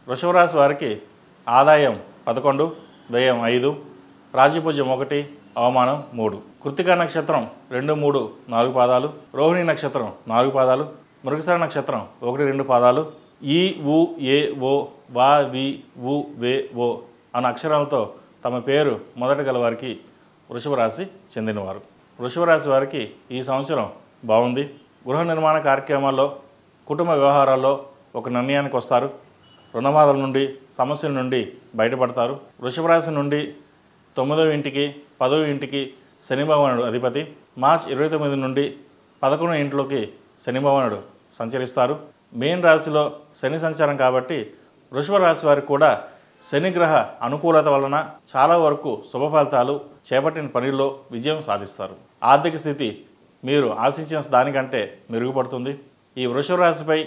వృషభ రాశి వారికి ఆదాయం 11, వ్యయం 5, రాజ్యపూజ్యం 1, అవమానం 3. కృత్తికా నక్షత్రం 2, 3, 4 పాదాలు, రోహిణి నక్షత్రం 4 పాదాలు, మృగశిర నక్షత్రం 1, 2 పాదాలు, ఈ ఉ ఏ ఓ వా వి ఉ వే ఓ అన్న అక్షరాలతో తమ పేరు మొదట గల వారికి వృషభ రాశి చెందినవారు. వృషభ రాశి వారికి ఈ సంవత్సరం బాగుంది. గృహ నిర్మాణ కార్యక్రమాల్లో, కుటుంబ వ్యవహారాల్లో ఒక నిర్ణయానికి వస్తారు. రుణబాధల నుండి, సమస్యల నుండి బయటపడతారు. వృషభ రాశి నుండి 9వ ఇంటికి, 10వ ఇంటికి శని భగవానుడు అధిపతి. మార్చి 29 నుండి 11వ ఇంట్లోకి శని భగవానుడు సంచరిస్తారు. మీన రాశిలో శని సంచారం కాబట్టి వృషభ రాశి వారికి కూడా శనిగ్రహ అనుకూలత వలన చాలా వరకు శుభ ఫలితాలు, చేపట్టిన పనుల్లో విజయం సాధిస్తారు. ఆర్థిక స్థితి మీరు ఆశించిన దానికంటే మెరుగుపడుతుంది. ఈ వృషభ రాశిపై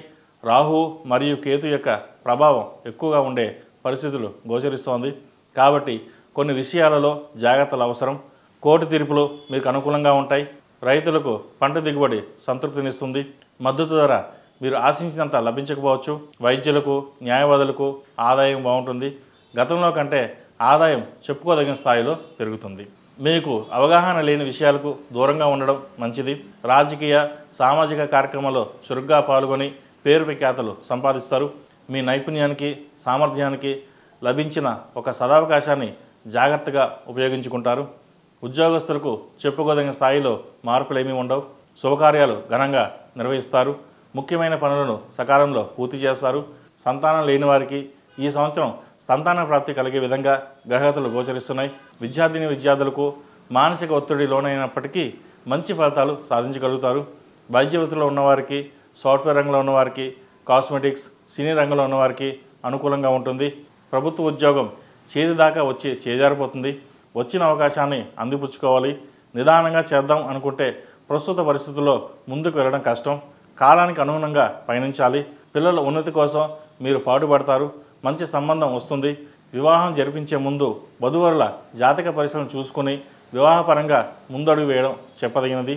రాహు మరియు కేతు యొక్క ప్రభావం ఎక్కువగా ఉండే పరిస్థితులు గోచరిస్తోంది. కాబట్టి కొన్ని విషయాలలో జాగ్రత్తలు అవసరం. కోర్టు తీర్పులు మీకు అనుకూలంగా ఉంటాయి. రైతులకు పంట దిగుబడి సంతృప్తినిస్తుంది. మద్దతు ధర మీరు ఆశించినంత లభించకపోవచ్చు. వైద్యులకు, న్యాయవాదులకు ఆదాయం బాగుంటుంది. గతంలో కంటే ఆదాయం చెప్పుకోదగిన స్థాయిలో పెరుగుతుంది. మీకు అవగాహన లేని విషయాలకు దూరంగా ఉండడం మంచిది. రాజకీయ, సామాజిక కార్యక్రమాల్లో చురుగ్గా పాల్గొని పేరు ప్రఖ్యాతలు సంపాదిస్తారు. మీ నైపుణ్యానికి, సామర్థ్యానికి లభించిన ఒక సదావకాశాన్ని జాగ్రత్తగా ఉపయోగించుకుంటారు. ఉద్యోగస్తులకు చెప్పుకోదగిన స్థాయిలో మార్పులేమీ ఉండవు. శుభకార్యాలు ఘనంగా నిర్వహిస్తారు. ముఖ్యమైన పనులను సకాలంలో పూర్తి చేస్తారు. సంతానం లేని వారికి ఈ సంవత్సరం సంతాన ప్రాప్తి కలిగే విధంగా గ్రహగతులు గోచరిస్తున్నాయి. విద్యార్థులకు మానసిక ఒత్తిడి లోనైనప్పటికీ మంచి ఫలితాలు సాధించగలుగుతారు. వైద్య వృత్తిలో ఉన్నవారికి, సాఫ్ట్వేర్ రంగంలో ఉన్నవారికి, కాస్మెటిక్స్, సినీ రంగంలో ఉన్నవారికి అనుకూలంగా ఉంటుంది. ప్రభుత్వ ఉద్యోగం చేతి దాకా వచ్చి చేజారిపోతుంది. వచ్చిన అవకాశాన్ని అందిపుచ్చుకోవాలి. నిదానంగా చేద్దాం అనుకుంటే ప్రస్తుత పరిస్థితుల్లో ముందుకు వెళ్ళడం కష్టం. కాలానికి అనుగుణంగా పయనించాలి. పిల్లల ఉన్నతి కోసం మీరు పాటుపడతారు. మంచి సంబంధం వస్తుంది. వివాహం జరిపించే ముందు వధూవరుల జాతక పరిశీలన చూసుకుని వివాహపరంగా ముందడుగు వేయడం చెప్పదగినది.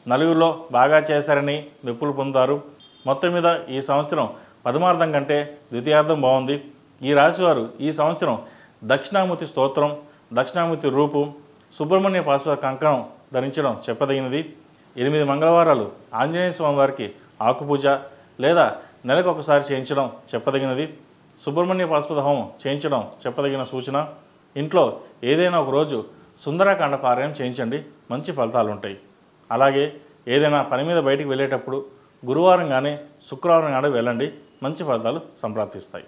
నలుగురిలో బాగా చేశారని మెప్పులు పొందుతారు. మొత్తం మీద ఈ సంవత్సరం ప్రథమార్థం కంటే ద్వితీయార్థం బాగుంది. ఈ రాశివారు ఈ సంవత్సరం దక్షిణామూర్తి స్తోత్రం, దక్షిణామూర్తి రూపు, సుబ్రహ్మణ్య పాశుపత కంకణం ధరించడం చెప్పదగినది. 8 మంగళవారాలు ఆంజనేయ స్వామి వారికి ఆకుపూజ లేదా నెలకు ఒకసారి చేయించడం చెప్పదగినది. సుబ్రహ్మణ్య పాశుపత హోమం చేయించడం చెప్పదగిన సూచన. ఇంట్లో ఏదైనా ఒక రోజు సుందరకాండ పారాయణం చేయించండి, మంచి ఫలితాలు ఉంటాయి. అలాగే ఏదైనా పని మీద బయటికి వెళ్ళేటప్పుడు గురువారం కానీ శుక్రవారం కానీ వెళ్ళండి, మంచి ఫలితాలు సంప్రాప్తిస్తాయి.